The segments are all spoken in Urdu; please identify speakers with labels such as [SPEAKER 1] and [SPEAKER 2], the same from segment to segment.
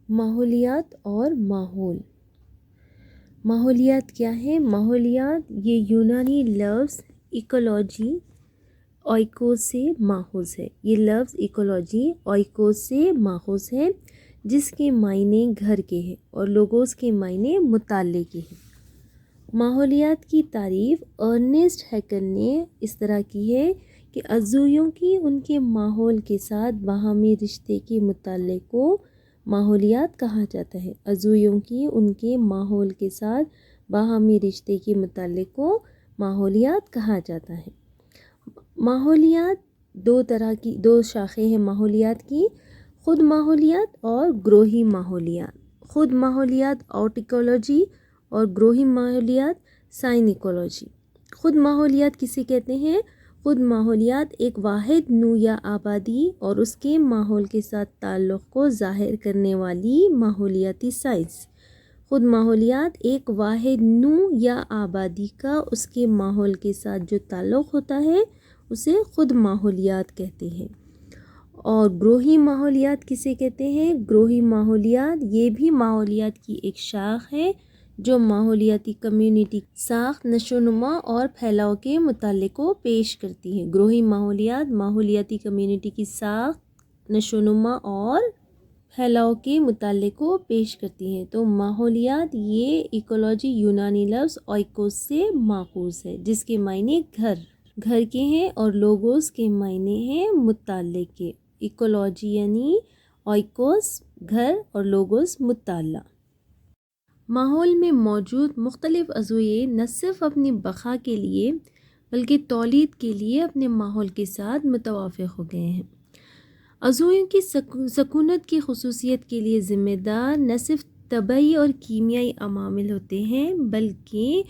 [SPEAKER 1] ماحولیات اور ماحول. ماحولیات کیا ہے؟ ماحولیات یہ یونانی لفظ ایکولوجی اوئکوس سے ماخوذ ہے. یہ لفظ ایکولوجی اوئکوس سے ماخوذ ہے جس کے معنی گھر کے ہیں اور لوگوس کے معنی مطالعے کے ہیں. ماحولیات کی تعریف ارنسٹ ہیکل نے اس طرح کی ہے کہ عضویوں کی ان کے ماحول کے ساتھ باہمی رشتے کے مطالعے کو ماحولیات کہا جاتا ہے. عضویوں کی ان کے ماحول کے ساتھ باہمی رشتے کے مطالعے کو ماحولیات کہا جاتا ہے. ماحولیات دو شاخیں ہیں ماحولیات کی، خود ماحولیات اور گروہی ماحولیات. خود ماحولیات آؤٹ ایکولوجی اور گروہی ماحولیات سائن ایکولوجی. خود ماحولیات کسے کہتے ہیں؟ خود ماحولیات ایک واحد نوع یا آبادی اور اس کے ماحول کے ساتھ تعلق کو ظاہر کرنے والی ماحولیاتی سائنس. خود ماحولیات ایک واحد نوع یا آبادی کا اس کے ماحول کے ساتھ جو تعلق ہوتا ہے اسے خود ماحولیات کہتے ہیں. اور گروہی ماحولیات کسے کہتے ہیں؟ گروہی ماحولیات یہ بھی ماحولیات کی ایک شاخ ہے جو ماحولیاتی کمیونٹی ساخت، نشوونما اور پھیلاؤ کے مطالعے کو پیش کرتی ہے. گروہی ماحولیات ماحولیاتی کمیونٹی کی ساخت، نشوونما اور پھیلاؤ کے مطالعے کو پیش کرتی ہیں. تو ماحولیات یہ ایکولوجی یونانی لفظ اوئکوس سے ماخوذ ہے جس کے معنی گھر کے ہیں اور لوگوس کے معنی ہیں مطالعے کے. ایکولوجی یعنی اوئکوس گھر اور لوگوس مطالعہ. ماحول میں موجود مختلف عضوے نہ صرف اپنی بقا کے لیے بلکہ تولید کے لیے اپنے ماحول کے ساتھ متوافق ہو گئے ہیں. عضووں کی سکونت کی خصوصیت کے لیے ذمہ دار نہ صرف طبعی اور کیمیائی عوامل ہوتے ہیں بلکہ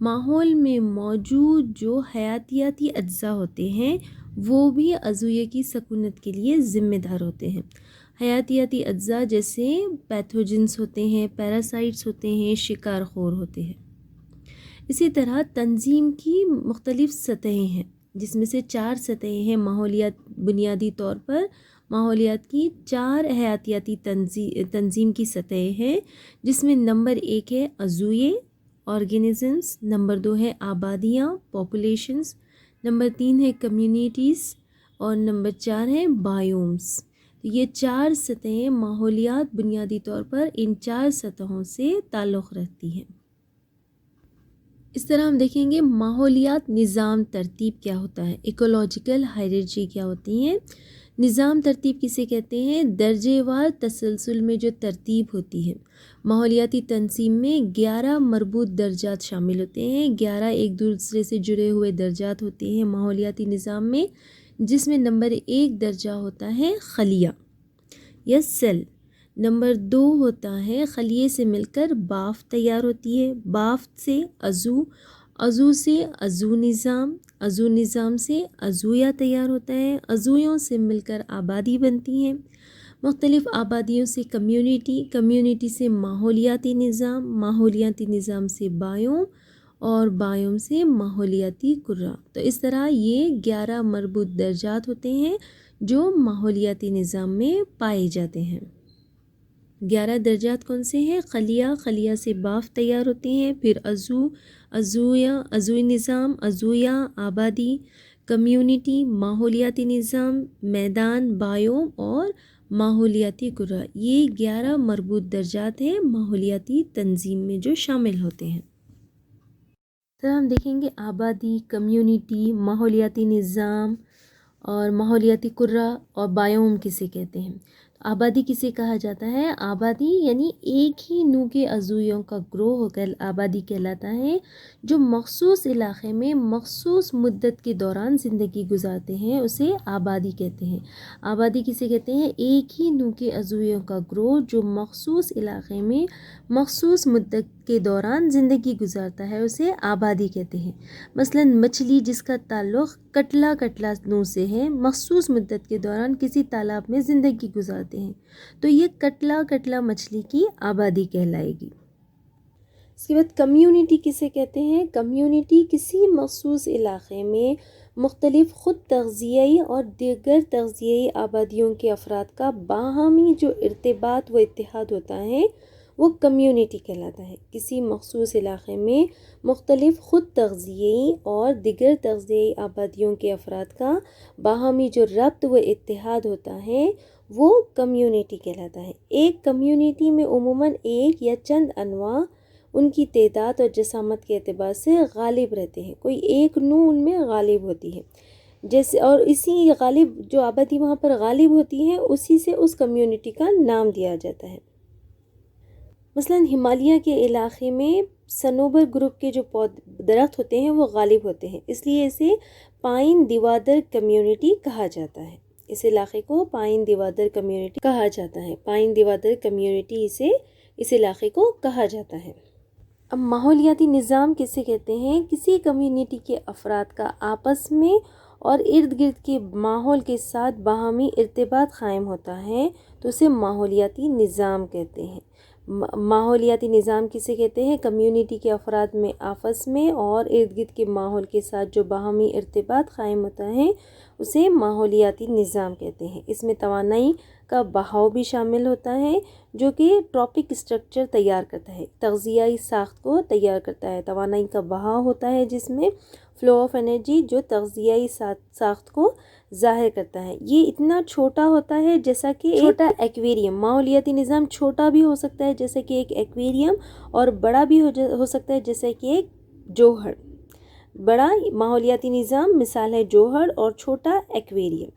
[SPEAKER 1] ماحول میں موجود جو حیاتیاتی اجزاء ہوتے ہیں وہ بھی عضوے کی سکونت کے لیے ذمہ دار ہوتے ہیں. حیاتیاتی اجزاء جیسے پیتھوجنس ہوتے ہیں، پیراسائٹس ہوتے ہیں، شکار خور ہوتے ہیں. اسی طرح تنظیم کی مختلف سطحیں ہیں جس میں سے 4 سطحیں ہیں. ماحولیات بنیادی طور پر ماحولیات کی 4 حیاتیاتی تنظیم کی سطحیں ہیں جس میں نمبر 1 ہے عضوے آرگینزمز، نمبر 2 ہے آبادیاں پاپولیشنز، نمبر 3 ہے کمیونٹیز اور نمبر 4 ہے بایومز. یہ 4 سطحیں ماحولیات بنیادی طور پر ان 4 سطحوں سے تعلق رکھتی ہیں. اس طرح ہم دیکھیں گے ماحولیات نظام ترتیب کیا ہوتا ہے، ایکولوجیکل ہائرارچی کیا ہوتی ہیں. نظام ترتیب کسے کہتے ہیں؟ درجے وار تسلسل میں جو ترتیب ہوتی ہے. ماحولیاتی تنظیم میں 11 مربوط درجات شامل ہوتے ہیں. 11 ایک دوسرے سے جڑے ہوئے درجات ہوتے ہیں ماحولیاتی نظام میں، جس میں نمبر 1 درجہ ہوتا ہے خلیہ یا سیل. نمبر 2 ہوتا ہے خلیے سے مل کر بافت تیار ہوتی ہے، بافت سے عضو سے عضو نظام سے عضویہ تیار ہوتا ہے، عضویوں سے مل کر آبادی بنتی ہیں، مختلف آبادیوں سے کمیونٹی سے ماحولیاتی نظام سے بایوم اور بایوم سے ماحولیاتی قرہ. تو اس طرح یہ 11 مربوط درجات ہوتے ہیں جو ماحولیاتی نظام میں پائے جاتے ہیں. 11 درجات کون سے ہیں؟ خلیہ سے بافت تیار ہوتے ہیں، پھر عضوی نظام، عضویہ، آبادی، کمیونٹی، ماحولیاتی نظام، میدان، بایوم اور ماحولیاتی قرہ. یہ 11 مربوط درجات ہیں ماحولیاتی تنظیم میں جو شامل ہوتے ہیں. تو ہم دیکھیں گے آبادی، کمیونٹی، ماحولیاتی نظام اور ماحولیاتی قرہ اور بایوم کسے کہتے ہیں. آبادی کسے کہا جاتا ہے؟ آبادی یعنی ایک ہی نوع کے عضویوں کا گروہ ہو کر آبادی کہلاتا ہے جو مخصوص علاقے میں مخصوص مدت کے دوران زندگی گزارتے ہیں، اسے آبادی کہتے ہیں. آبادی کسے کہتے ہیں؟ ایک ہی نوع کے عضویوں کا گروہ جو مخصوص علاقے میں مخصوص مدت کے دوران زندگی گزارتا ہے، اسے آبادی کہتے ہیں. مثلا مچھلی جس کا تعلق کٹلا نوع سے ہے، مخصوص مدت کے دوران کسی تالاب میں زندگی گزارتے ہیں تو یہ کٹلا مچھلی کی آبادی کہلائے گی. اس کے بعد کمیونٹی کسے کہتے ہیں؟ کمیونٹی کسی مخصوص علاقے میں مختلف خود تغذیائی اور دیگر تغذیائی آبادیوں کے افراد کا باہمی جو ارتباط و اتحاد ہوتا ہے وہ کمیونٹی کہلاتا ہے۔ کسی مخصوص علاقے میں مختلف خود تغذیائی اور دیگر تغذیائی آبادیوں کے افراد کا باہمی جو ربط و اتحاد ہوتا ہے وہ کمیونٹی کہلاتا ہے۔ ایک کمیونٹی میں عموماً ایک یا چند انواع ان کی تعداد اور جسامت کے اعتبار سے غالب رہتے ہیں، کوئی ایک نوع ان میں غالب ہوتی ہے جیسے، اور اسی غالب جو آبادی وہاں پر غالب ہوتی ہے اسی سے اس کمیونٹی کا نام دیا جاتا ہے۔ مثلاً ہمالیہ کے علاقے میں صنوبر گروپ کے جو درخت ہوتے ہیں وہ غالب ہوتے ہیں، اس لیے اسے پائن دیوادر کمیونٹی کہا جاتا ہے۔ اس علاقے کو پائن دیوادر کمیونٹی کہا جاتا ہے، پائن دیوادر کمیونٹی اس علاقے کو کہا جاتا ہے۔ اب ماحولیاتی نظام کسے کہتے ہیں؟ کسی کمیونٹی کے افراد کا آپس میں اور ارد گرد کے ماحول کے ساتھ باہمی ارتباط قائم ہوتا ہے تو اسے ماحولیاتی نظام کہتے ہیں۔ ماحولیاتی نظام کسے کہتے ہیں؟ کمیونٹی کے افراد میں آپس میں اور ارد گرد کے ماحول کے ساتھ جو باہمی ارتباط قائم ہوتا ہے اسے ماحولیاتی نظام کہتے ہیں۔ اس میں توانائی کا بہاؤ بھی شامل ہوتا ہے جو کہ ٹراپک اسٹرکچر تیار کرتا ہے، تغذیائی ساخت کو تیار کرتا ہے۔ توانائی کا بہاؤ ہوتا ہے جس میں فلو آف انرجی جو تغذیائی ساخت کو ظاہر کرتا ہے۔ یہ اتنا چھوٹا ہوتا ہے جیسا کہ چھوٹا ایکویریم۔ ماحولیاتی نظام چھوٹا بھی ہو سکتا ہے جیسے کہ ایک ایکویریم، اور بڑا بھی ہو سکتا ہے جیسے کہ ایک جوہر۔ بڑا ماحولیاتی نظام مثال ہے جوہر، اور چھوٹا ایکویریم۔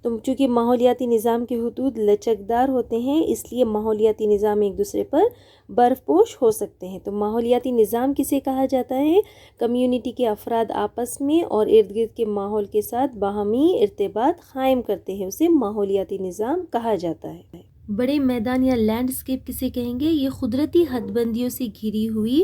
[SPEAKER 1] تو چونکہ ماحولیاتی نظام کے حدود لچکدار ہوتے ہیں اس لیے ماحولیاتی نظام ایک دوسرے پر برف پوش ہو سکتے ہیں۔ تو ماحولیاتی نظام کسے کہا جاتا ہے؟ کمیونٹی کے افراد آپس میں اور ارد گرد کے ماحول کے ساتھ باہمی ارتباط قائم کرتے ہیں، اسے ماحولیاتی نظام کہا جاتا ہے۔ بڑے میدان یا لینڈسکیپ کسے کہیں گے؟ یہ قدرتی حد بندیوں سے گھری ہوئی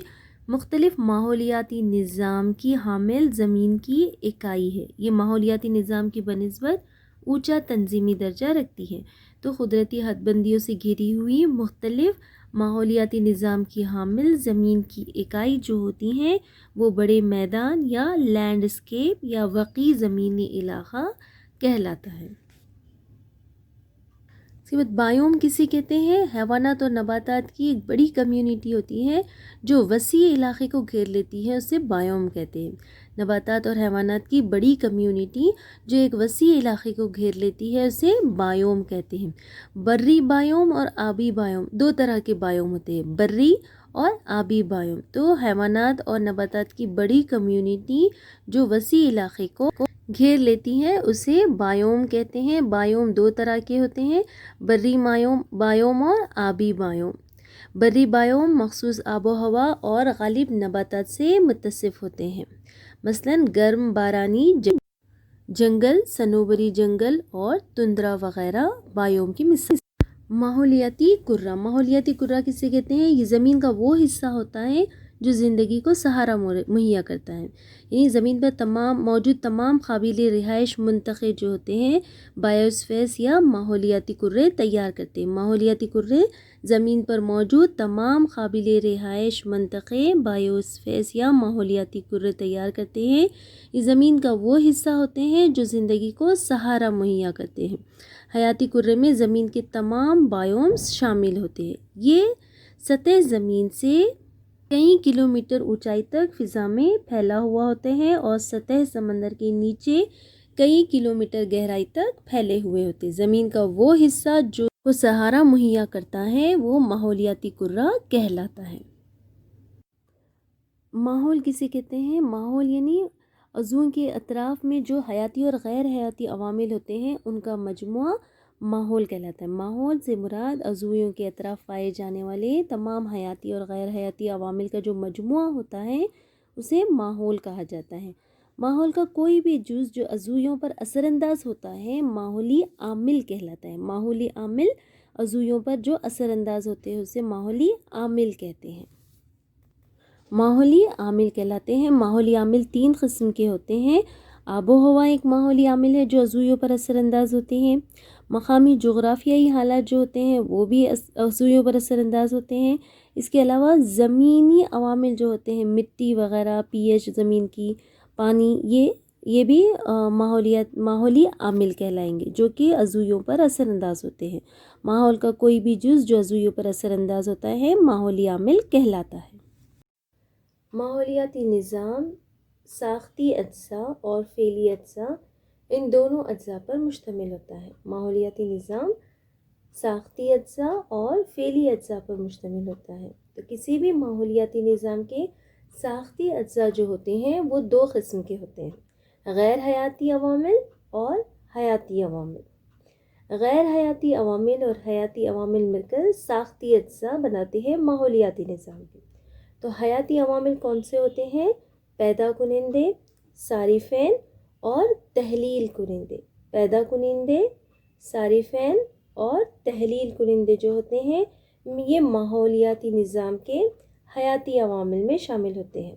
[SPEAKER 1] مختلف ماحولیاتی نظام کی حامل زمین کی اکائی ہے۔ یہ ماحولیاتی نظام کی بنسبت اونچا تنظیمی درجہ رکھتی ہے۔ تو قدرتی حد بندیوں سے گھری ہوئی مختلف ماحولیاتی نظام کی حامل زمین کی اکائی جو ہوتی ہیں وہ بڑے میدان یا لینڈسکیپ یا وسیع زمینی علاقہ کہلاتا ہے۔ اس کے بعد بایوم کسے کہتے ہیں؟ حیوانات اور نباتات کی ایک بڑی کمیونٹی ہوتی ہے جو وسیع علاقے کو گھیر لیتی ہے، اسے بایوم کہتے ہیں۔ نباتات اور حیوانات کی بڑی کمیونٹی جو ایک وسیع علاقے کو گھیر لیتی ہے اسے بایوم کہتے ہیں۔ بری بایوم اور آبی بایوم، دو طرح کے بایوم ہوتے ہیں، بری اور آبی بایوم۔ تو حیوانات اور نباتات کی بڑی کمیونٹی جو وسیع علاقے کو گھیر لیتی ہے اسے بایوم کہتے ہیں۔ بایوم دو طرح کے ہوتے ہیں، بری بایوم اور آبی بایوم۔ بری بایوم مخصوص آب و ہوا اور غالب نباتات سے متصف ہوتے ہیں، مثلاً گرم بارانی جنگل، صنوبری جنگل اور تندرا وغیرہ بایوم کی مثال۔ ماحولیاتی کرہ، ماحولیاتی کرہ کسے کہتے ہیں؟ یہ زمین کا وہ حصہ ہوتا ہے جو زندگی کو سہارا مہیا کرتا ہے، یعنی زمین پر موجود تمام قابل رہائش منطقے جو ہوتے ہیں بایوسفیئرز یا ماحولیاتی کرے تیار کرتے ہیں۔ ماحولیاتی کرے زمین پر موجود تمام قابل رہائش منطقے بایوسفیئرز یا ماحولیاتی کرے تیار کرتے ہیں۔ یہ زمین کا وہ حصہ ہوتے ہیں جو زندگی کو سہارا مہیا کرتے ہیں۔ حیاتی کرے میں زمین کے تمام بایومز شامل ہوتے ہیں۔ یہ سطح زمین سے کئی کلومیٹر اونچائی تک فضا میں پھیلا ہوا ہوتے ہیں اور سطح سمندر کے نیچے کئی کلومیٹر گہرائی تک پھیلے ہوئے ہوتے ہیں۔ زمین کا وہ حصہ جو سہارا مہیا کرتا ہے وہ ماحولیاتی کرہ کہلاتا ہے۔ ماحول کسے کہتے ہیں؟ ماحول یعنی عضووں کے اطراف میں جو حیاتی اور غیر حیاتی عوامل ہوتے ہیں ان کا مجموعہ ماحول کہلاتا ہے۔ ماحول سے مراد عضووں کے اطراف پائے جانے والے تمام حیاتی اور غیر حیاتی عوامل کا جو مجموعہ ہوتا ہے اسے ماحول کہا جاتا ہے۔ ماحول کا کوئی بھی جز جو عضووں پر اثر انداز ہوتا ہے ماحولی عامل کہلاتا ہے۔ ماحولی عامل عضووں پر جو اثر انداز ہوتے ہیں اسے ماحولی عامل کہتے ہیں، ماحولی عامل کہلاتے ہیں۔ ماحولی عامل تین قسم کے ہوتے ہیں۔ آب و ہوا ایک ماحولی عامل ہے جو عضووں پر اثر انداز ہوتے ہیں۔ مقامی جغرافیائی حالات جو ہوتے ہیں وہ بھی عضووں پر اثر انداز ہوتے ہیں۔ اس کے علاوہ زمینی عوامل جو ہوتے ہیں، مٹی وغیرہ، پی ایچ زمین کی، پانی، یہ یہ بھی ماحولی عامل کہلائیں گے جو کہ عضویوں پر اثر انداز ہوتے ہیں. ماحول کا کوئی بھی جز جو عضویوں پر اثر انداز ہوتا ہے ماحولی عامل کہلاتا ہے. ماحولیاتی نظام ساختی اجزاء اور فعلی اجزاء ان دونوں اجزاء پر مشتمل ہوتا ہے. ماحولیاتی نظام ساختی اجزاء اور فعلی اجزاء پر مشتمل ہوتا ہے. تو کسی بھی ماحولیاتی نظام کے ساختی اجزاء جو ہوتے ہیں وہ دو قسم کے ہوتے ہیں: غیر حیاتی عوامل اور حیاتی عوامل. غیر حیاتی عوامل اور حیاتی عوامل مل کر ساختی اجزاء بناتے ہیں ماحولیاتی نظام کے. تو حیاتی عوامل کون سے ہوتے ہیں؟ پیدا کنندے، صارفین اور تحلیل کنندے. پیدا کنندے، صارفین اور تحلیل کنندے جو ہوتے ہیں یہ ماحولیاتی نظام کے حیاتی عوامل میں شامل ہوتے ہیں.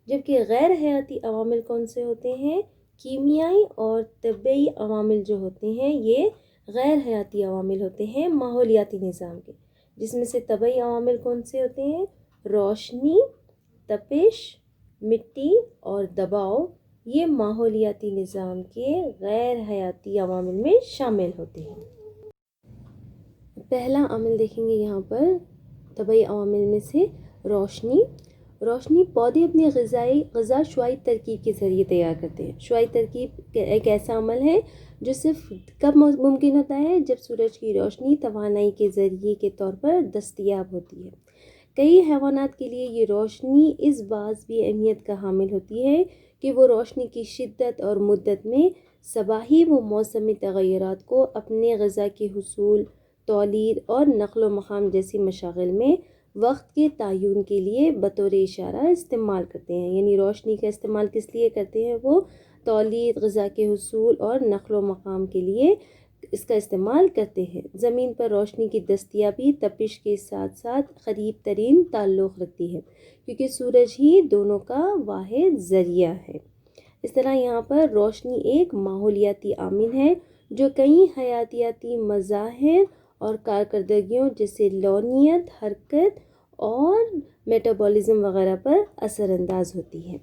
[SPEAKER 1] جبکہ غیر حیاتی عوامل کون سے ہوتے ہیں؟ کیمیائی اور طبعی عوامل جو ہوتے ہیں یہ غیر حیاتی عوامل ہوتے ہیں ماحولیاتی نظام کے. جس میں سے طبعی عوامل کون سے ہوتے ہیں؟ روشنی، تپش، مٹی اور دباؤ یہ ماحولیاتی نظام کے غیر حیاتی عوامل میں شامل ہوتے ہیں. پہلا عامل دیکھیں گے یہاں پر طبعی عوامل میں سے روشنی. روشنی پودے اپنی غذا شعاعی ترکیب کے ذریعے تیار کرتے ہیں. شعاعی ترکیب ایک ایسا عمل ہے جو صرف کب ممکن ہوتا ہے؟ جب سورج کی روشنی توانائی کے ذریعے کے طور پر دستیاب ہوتی ہے. کئی حیوانات کے لیے یہ روشنی اس باعث بھی اہمیت کا حامل ہوتی ہے کہ وہ روشنی کی شدت اور مدت میں صباحی و موسمی تغیرات کو اپنے غذا کے حصول، تولید اور نقل و مقام جیسی مشاغل میں وقت کے تعین کے لیے بطور اشارہ استعمال کرتے ہیں. یعنی روشنی کا استعمال کس لیے کرتے ہیں؟ وہ تولید، غذا کے حصول اور نقل و مقام کے لیے اس کا استعمال کرتے ہیں. زمین پر روشنی کی دستیابی تپش کے ساتھ ساتھ قریب ترین تعلق رکھتی ہے کیونکہ سورج ہی دونوں کا واحد ذریعہ ہے. اس طرح یہاں پر روشنی ایک ماحولیاتی عامل ہے جو کئی حیاتیاتی مظاہر اور کارکردگیوں جیسے لونیت، حرکت اور میٹابولزم وغیرہ پر اثر انداز ہوتی ہے.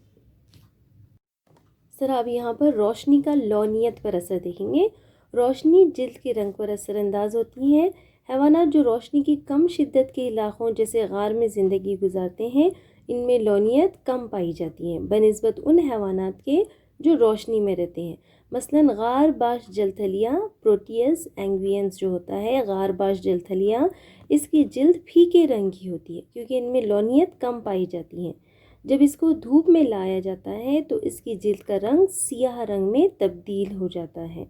[SPEAKER 1] سر اب یہاں پر روشنی کا لونیت پر اثر دیکھیں گے. روشنی جلد کے رنگ پر اثر انداز ہوتی ہے. حیوانات جو روشنی کی کم شدت کے علاقوں جیسے غار میں زندگی گزارتے ہیں ان میں لونیت کم پائی جاتی ہے بنسبت ان حیوانات کے جو روشنی میں رہتے ہیں. مثلاً غار باش جلتھلیاں پروٹیس اینگوینس جو ہوتا ہے غار باش جلتھلیاں اس کی جلد پھیکے رنگ کی ہوتی ہے کیونکہ ان میں لونیت کم پائی جاتی ہے. جب اس کو دھوپ میں لایا جاتا ہے تو اس کی جلد کا رنگ سیاہ رنگ میں تبدیل ہو جاتا ہے.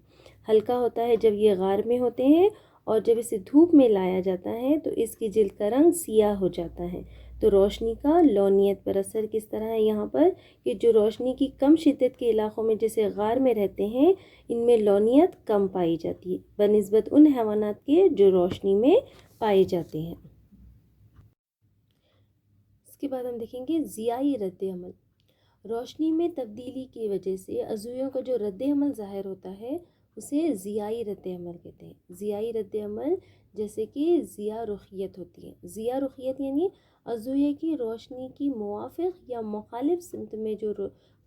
[SPEAKER 1] ہلکا ہوتا ہے جب یہ غار میں ہوتے ہیں اور جب اسے دھوپ میں لایا جاتا ہے تو اس کی جلد کا رنگ سیاہ ہو جاتا ہے. تو روشنی کا لونیت پر اثر کس طرح ہے یہاں پر کہ جو روشنی کی کم شدت کے علاقوں میں جیسے غار میں رہتے ہیں ان میں لونیت کم پائی جاتی ہے بنسبت ان حیوانات کے جو روشنی میں پائے جاتے ہیں. اس کے بعد ہم دیکھیں گے ضیائی رد عمل. روشنی میں تبدیلی کی وجہ سے عضویوں کا جو رد عمل ظاہر ہوتا ہے اسے ضیائی رد عمل کہتے ہیں. ضیائی رد عمل جیسے کہ ضیاء رخیت ہوتی ہے. ضیاء رخیت یعنی عضویے کی روشنی کی موافق یا مخالف سمت میں جو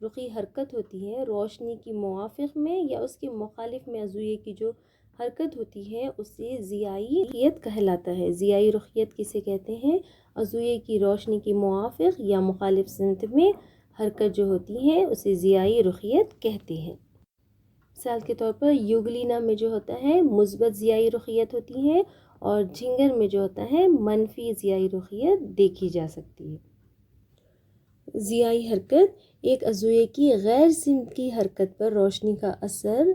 [SPEAKER 1] رخی حرکت ہوتی ہے روشنی کی موافق میں یا اس کے مخالف میں عضویے کی جو حرکت ہوتی ہے اسے ضیائی رخیت کہلاتا ہے. ضیائی رخیت کسے کہتے ہیں؟ عضویے کی روشنی کی موافق یا مخالف سمت میں حرکت جو ہوتی ہے اسے ضیائی رخیت کہتے ہیں. مثال کے طور پر یوگلینا میں جو ہوتا ہے مثبت ضیائی رخیت ہوتی ہے اور جھنگر میں جو ہوتا ہے منفی ضیائی رخیت دیکھی جا سکتی ہے. ضیائی حرکت ایک عضویے کی غیر سمتی حرکت پر روشنی کا اثر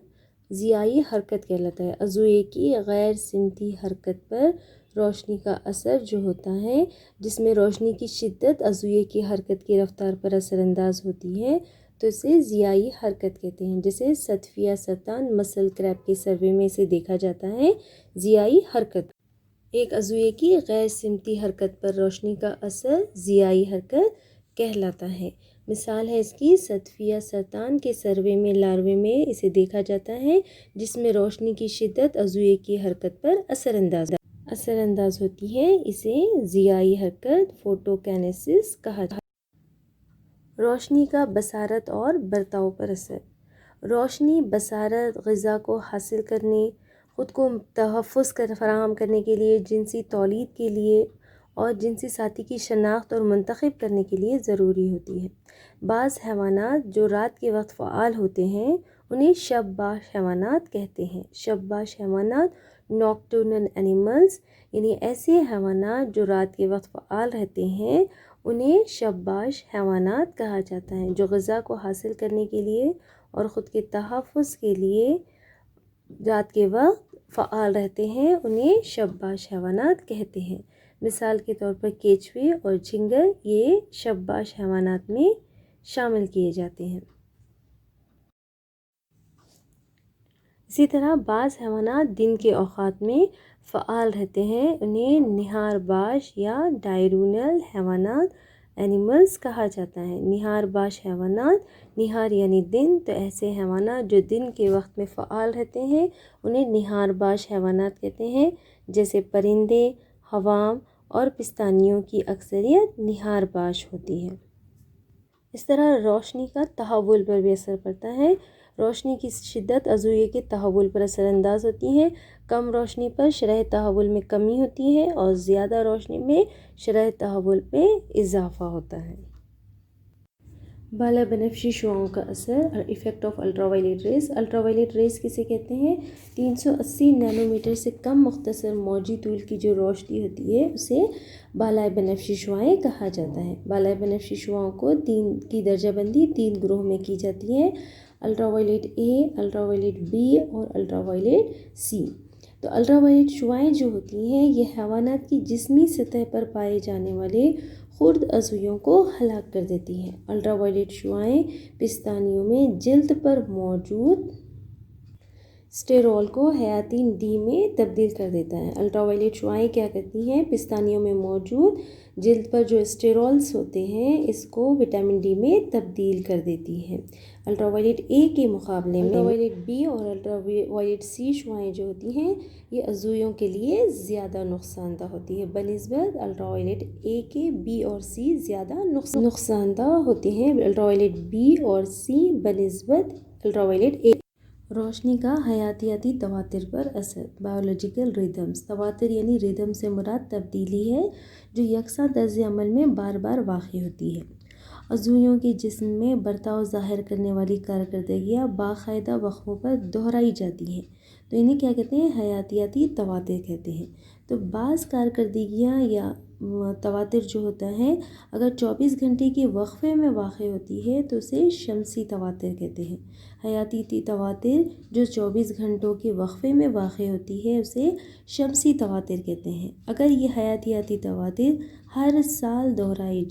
[SPEAKER 1] ضیائی حرکت کہلاتا ہے. عضویے کی غیر سمتی حرکت پر روشنی کا اثر جو ہوتا ہے جس میں روشنی کی شدت عضویے کی حرکت کی رفتار پر اثر انداز ہوتی ہے تو اسے ضیائی حرکت کہتے ہیں. جیسے سطفیہ سرطان مسل کریب کے سروے میں اسے دیکھا جاتا ہے ضیائی حرکت. ایک عضویے کی غیر سمتی حرکت پر روشنی کا اثر ضیائی حرکت کہلاتا ہے. مثال ہے اس کی سطفیہ سرطان کے سروے میں لاروے میں اسے دیکھا جاتا ہے جس میں روشنی کی شدت عضویے کی حرکت پر اثر انداز ہوتی ہے. اسے ضیائی حرکت فوٹوکینیسس کہا جاتا ہے. روشنی کا بصارت اور برتاؤ پر اثر. روشنی بصارت، غذا کو حاصل کرنے، خود کو تحفظ فراہم کرنے کے لیے، جنسی تولید کے لیے اور جنسی ساتھی کی شناخت اور منتخب کرنے کے لیے ضروری ہوتی ہے۔ بعض حیوانات جو رات کے وقت فعال ہوتے ہیں انہیں شب باش حیوانات کہتے ہیں۔ شب باش حیوانات نوکٹرنل اینیملز، یعنی ایسے حیوانات جو رات کے وقت فعال رہتے ہیں انہیں شب باش حیوانات کہا جاتا ہے۔ جو غذا کو حاصل کرنے کے لیے اور خود کے تحفظ کے لیے رات کے وقت فعال رہتے ہیں انہیں شب باش حیوانات کہتے ہیں۔ مثال کے طور پر کیچوے اور جھنگر یہ شب باش حیوانات میں شامل کیے جاتے ہیں۔ اسی طرح بعض حیوانات دن کے اوقات میں فعال رہتے ہیں انہیں نہار باش یا ڈائرنل حیوانات اینیملز کہا جاتا ہے۔ نہار باش حیوانات، نہار یعنی دن، تو ایسے حیوانات جو دن کے وقت میں فعال رہتے ہیں انہیں نہار باش حیوانات کہتے ہیں، جیسے پرندے، حوام اور پستانیوں کی اکثریت نہار باش ہوتی ہے۔ اس طرح روشنی کا تحول پر بھی اثر پڑتا ہے۔ روشنی کی شدت عضویے کے تحول پر اثر انداز ہوتی ہے۔ کم روشنی پر شرح تحول میں کمی ہوتی ہے اور زیادہ روشنی میں شرح تحول میں اضافہ ہوتا ہے۔ بالا بنفشی شعاعوں کا اثر اور effect of ultraviolet rays. Ultraviolet rays کسے کہتے ہیں؟ 380 نینو میٹر سے کم مختصر موجی طول کی جو روشنی ہوتی ہے اسے بالا بنفشی شعاعیں کہا جاتا ہے۔ بالا بنفشی شعاعوں کو کی درجہ بندی 3 گروہ میں کی جاتی ہے: ultraviolet A, ultraviolet B اور الٹرا وائلیٹ سی۔ تو الٹرا وائلیٹ شعاعیں جو ہوتی ہیں یہ حیوانات کی جسمی سطح پر پائے جانے والے خرد عضویوں کو ہلاک کر دیتی ہیں۔ الٹرا وائلیٹ شعاعیں پستانیوں میں جلد پر موجود اسٹیرول کو حیاتین ڈی میں تبدیل کر دیتا ہے۔ الٹرا وائلیٹ شعاعیں کیا کرتی ہیں؟ پستانیوں میں موجود جلد پر جو اسٹیرولز ہوتے ہیں اس کو وٹامن ڈی میں تبدیل کر دیتی ہیں۔ الٹرا وائلیٹ اے کے مقابلے میں الٹرا وائلیٹ بی اور الٹرا وائلیٹ سی شعاعیں جو ہوتی ہیں یہ عضویوں کے لیے زیادہ نقصان دہ ہوتی ہے بنسبت الٹرا وائلیٹ اے کے۔ بی اور سی زیادہ نقصان دہ ہوتے ہیں الٹرا وائلیٹ بی اور سی بنسبت الٹرا وائلیٹ اے۔ روشنی کا حیاتیاتی تواتر پر اثر، بایولوجیکل ریدمز۔ تواتر یعنی ریدم سے مراد تبدیلی ہے جو یکساں طرز عمل میں بار بار واقع ہوتی ہے۔ عضویوں کے جسم میں برتاؤ ظاہر کرنے والی کارکردگیاں باقاعدہ وقفوں پر دہرائی جاتی ہیں تو انہیں کیا کہتے ہیں؟ حیاتیاتی تواتر کہتے ہیں۔ تو بعض کارکردگیاں یا تواتر جو ہوتا ہے اگر 24 گھنٹے کے وقفے میں واقع ہوتی ہے تو اسے شمسی تواتر کہتے ہیں۔ حیاتیاتی تواتر جو 24 گھنٹوں کے وقفے میں واقع ہوتی ہے اسے شمسی تواتر کہتے ہیں۔ اگر یہ حیاتیاتی تواتر ہر سال دہرائی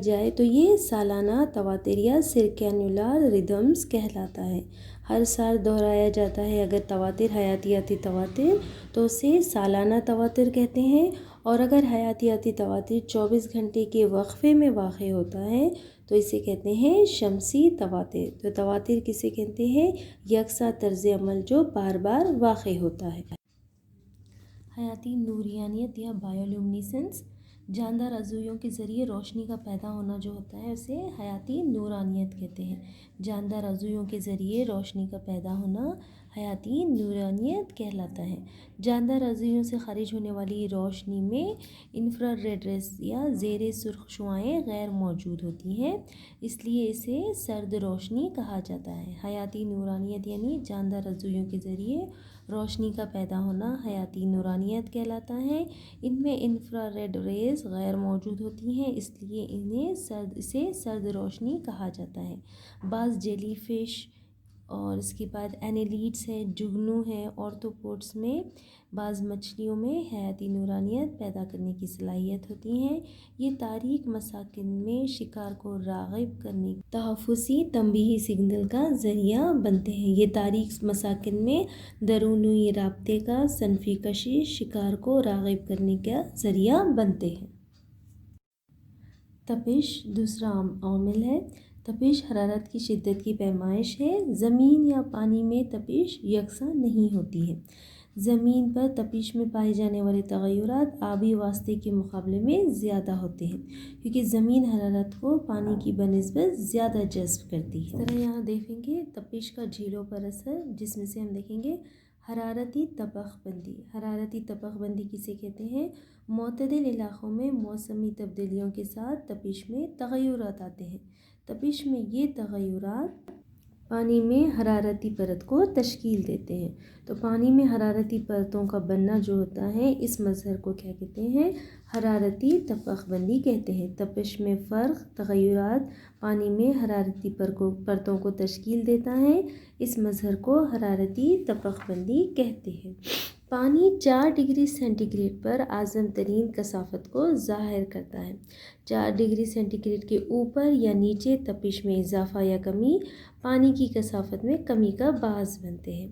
[SPEAKER 1] جائے تو یہ سالانہ تواتر یا سرکینولار ریدمز کہلاتا ہے۔ ہر سال دہرایا جاتا ہے اگر تواتر حیاتیاتی تواتر تو اسے سالانہ تواتر کہتے ہیں، اور اگر حیاتیاتی تواتر 24 گھنٹے کے وقفے میں واقع ہوتا ہے تو اسے کہتے ہیں شمسی تواتر۔ تو تواتر کسے کہتے ہیں؟ یکساں طرز عمل جو بار بار واقع ہوتا ہے۔ حیاتی نورانیت یا بایولومینسنس، جاندار عضویوں کے ذریعے روشنی کا پیدا ہونا جو ہوتا ہے اسے حیاتی نورانیت کہتے ہیں۔ جاندار عضویوں کے ذریعے روشنی کا پیدا ہونا حیاتی نورانیت کہلاتا ہے۔ جاندار عضویوں سے خارج ہونے والی روشنی میں انفرا ریڈ ریز یا زیر سرخ شعاعیں غیر موجود ہوتی ہیں، اس لیے اسے سرد روشنی کہا جاتا ہے۔ حیاتی نورانیت یعنی جاندار عضویوں کے ذریعے روشنی کا پیدا ہونا حیاتی نورانیت کہلاتا ہے۔ ان میں انفرا ریڈ ریز غیر موجود ہوتی ہیں اس لیے اسے سرد روشنی کہا جاتا ہے۔ بعض جیلی فش اور اس کے بعد اینیلیڈس ہیں، جگنو ہیں، آرتھوپوڈس میں بعض مچھلیوں میں حیاتی نورانیت پیدا کرنے کی صلاحیت ہوتی ہے۔ یہ تاریک مساکن میں شکار کو راغب کرنے تحفظی تنبیہی سگنل کا ذریعہ بنتے ہیں۔ یہ تاریک مساکن میں درونی رابطے کا صنفی کشش شکار کو راغب کرنے کا ذریعہ بنتے ہیں۔ تپش دوسرا عامل ہے۔ تپش حرارت کی شدت کی پیمائش ہے۔ زمین یا پانی میں تپش یکساں نہیں ہوتی ہے۔ زمین پر تپش میں پائے جانے والے تغیرات آبی واسطے کے مقابلے میں زیادہ ہوتے ہیں کیونکہ زمین حرارت کو پانی کی بنسبت زیادہ جذب کرتی ہے۔ اس طرح یہاں دیکھیں گے تپش کا جھیلوں پر اثر، جس میں سے ہم دیکھیں گے حرارتی طبق بندی۔ حرارتی طبق بندی کسے کہتے ہیں؟ معتدل علاقوں میں موسمی تبدیلیوں کے ساتھ تپش میں تغیرات آتے ہیں۔ تپش میں یہ تغیرات پانی میں حرارتی پرت کو تشکیل دیتے ہیں۔ تو پانی میں حرارتی پرتوں کا بننا جو ہوتا ہے، اس مظہر کو کیا کہتے ہیں؟ حرارتی طبق بندی کہتے ہیں۔ تپش میں فرق تغیرات پانی میں حرارتی پرتوں کو تشکیل دیتا ہے، اس مظہر کو حرارتی طبق بندی کہتے ہیں۔ پانی 4 ڈگری سینٹی گریڈ پر اعظم ترین کثافت کو ظاہر کرتا ہے۔ 4 ڈگری سینٹی گریڈ کے اوپر یا نیچے تپش میں اضافہ یا کمی پانی کی کثافت میں کمی کا باعث بنتے ہیں۔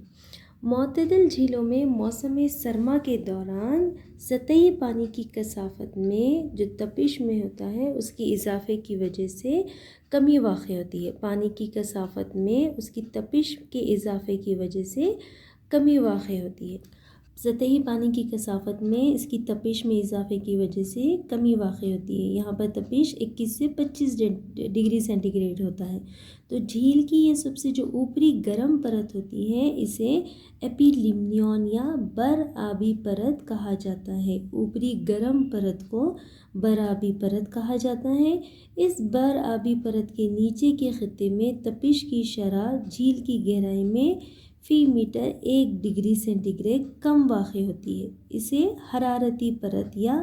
[SPEAKER 1] معتدل جھیلوں میں موسم سرما کے دوران سطحی پانی کی کثافت میں جو تپش میں ہوتا ہے اس کی اضافے کی وجہ سے کمی واقع ہوتی ہے۔ پانی کی کثافت میں اس کی تپش کے اضافے کی وجہ سے کمی واقع ہوتی ہے۔ سطحی پانی کی کثافت میں اس کی تپش میں اضافے کی وجہ سے کمی واقع ہوتی ہے۔ یہاں پر تپش 21 سے 25 ڈگری سینٹی گریڈ ہوتا ہے۔ تو جھیل کی یہ سب سے جو اوپری گرم پرت ہوتی ہے اسے ایپی لیمنیون یا بر آبی پرت کہا جاتا ہے۔ اوپری گرم پرت کو بر آبی پرت کہا جاتا ہے۔ اس بر آبی پرت کے نیچے کے خطے میں تپش کی شرح جھیل کی گہرائی میں فی میٹر 1 ڈگری سینٹی گریڈ کم واقع ہوتی ہے۔ اسے حرارتی پرت یا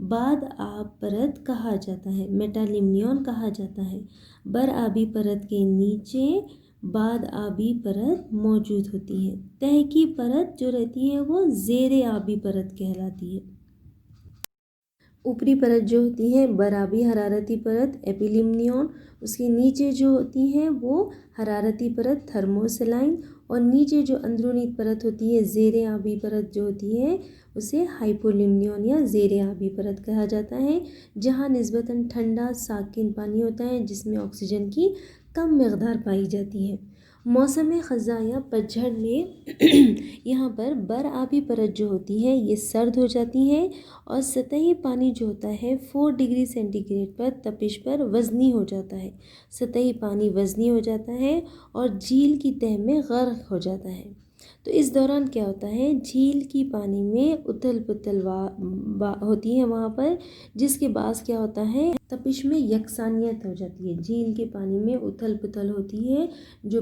[SPEAKER 1] بعد آب پرت کہا جاتا ہے، میٹالیمنیون کہا جاتا ہے۔ بر آبی پرت کے نیچے بعد آبی پرت موجود ہوتی ہے۔ تہہ کی پرت جو رہتی ہے وہ زیر آبی پرت کہلاتی ہے۔ اوپری پرت جو ہوتی ہے برآبی حرارتی پرت ایپیلیمنیون، اس کے نیچے جو ہوتی ہیں وہ حرارتی پرت تھرموسیلائن، اور نیچے جو اندرونی پرت ہوتی ہے زیر آبی پرت جو ہوتی ہے اسے ہائپولیمنیون یا زیر آبی پرت کہا جاتا ہے، جہاں نسبتاً ٹھنڈا ساکن پانی ہوتا ہے جس میں آکسیجن کی کم مقدار پائی جاتی ہے۔ موسم خزاں یا پتجھڑ میں یہاں پر بر آبی پرت جو ہوتی ہے یہ سرد ہو جاتی ہے اور سطحی پانی جو ہوتا ہے 4 ڈگری سینٹی گریڈ پر تپش پر وزنی ہو جاتا ہے۔ سطحی پانی وزنی ہو جاتا ہے اور جھیل کی تہہ میں غرق ہو جاتا ہے۔ تو اس دوران کیا ہوتا ہے، جھیل کی پانی میں اتھل پتھل ہوتی ہے وہاں پر، جس کے باعث کیا ہوتا ہے تپش میں یکسانیت ہو جاتی ہے۔ جھیل کے پانی میں اتھل پتھل ہوتی ہے، جو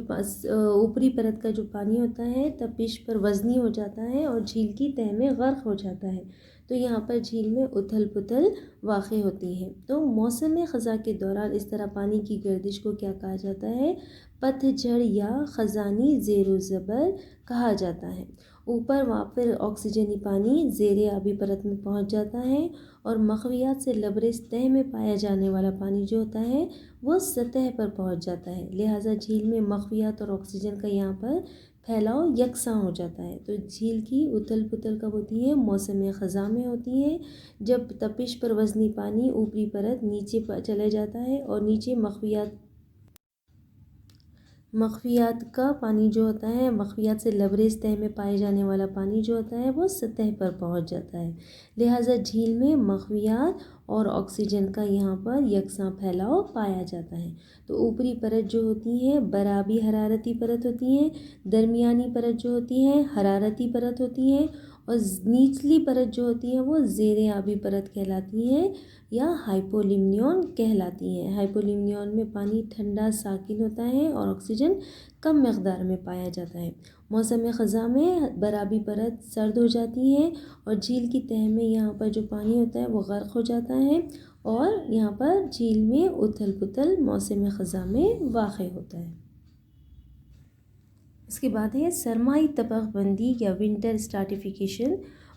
[SPEAKER 1] اوپری پرت کا جو پانی ہوتا ہے تپش پر وزنی ہو جاتا ہے اور جھیل کی تہہ میں غرق ہو جاتا ہے، تو یہاں پر جھیل میں اتھل پتھل واقع ہوتی ہے۔ تو موسم خزاں کے دوران اس طرح پانی کی گردش کو کیا کہا جاتا ہے؟ پتجھڑ یا خزانی زیر و زبر کہا جاتا ہے۔ اوپر وہاں پر آکسیجنی پانی زیر آبی پرت میں پہنچ جاتا ہے اور مخویات سے لبریز تہہ میں پایا جانے والا پانی جو ہوتا ہے وہ سطح پر پہنچ جاتا ہے، لہٰذا جھیل میں مخویات اور آکسیجن کا یہاں پر پھیلاؤ یکساں ہو جاتا ہے۔ تو جھیل کی اتھل پتھل کب ہوتی ہے؟ موسم خزاں میں ہوتی ہے، جب تپش پر وزنی پانی اوپری پرت نیچے چلے جاتا ہے اور نیچے مخفیات کا پانی جو ہوتا ہے، مخفیات سے لبریز تہہ میں پائے جانے والا پانی جو ہوتا ہے وہ سطح پر پہنچ جاتا ہے، لہٰذا جھیل میں مخفیات اور آکسیجن کا یہاں پر یکساں پھیلاؤ پایا جاتا ہے۔ تو اوپری پرت جو ہوتی ہے برآبی حرارتی پرت ہوتی ہے، درمیانی پرت جو ہوتی ہے حرارتی پرت ہوتی ہے، اور نیچلی پرت جو ہوتی ہے وہ زیر آبی پرت کہلاتی ہے یا ہائپولیمنیون کہلاتی ہے۔ ہائپولیمنیون میں پانی ٹھنڈا ساکن ہوتا ہے اور آکسیجن کم مقدار میں پایا جاتا ہے۔ موسم خزاں میں برآبی پرت سرد ہو جاتی ہے اور جھیل کی تہہ میں یہاں پر جو پانی ہوتا ہے وہ غرق ہو جاتا ہے اور یہاں پر جھیل میں اتھل پتھل موسم خزاں میں واقع ہوتا ہے۔ اس کے بعد ہے سرمائی طبق بندی یا ونٹر اسٹارٹیفیکیشن۔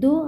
[SPEAKER 1] 2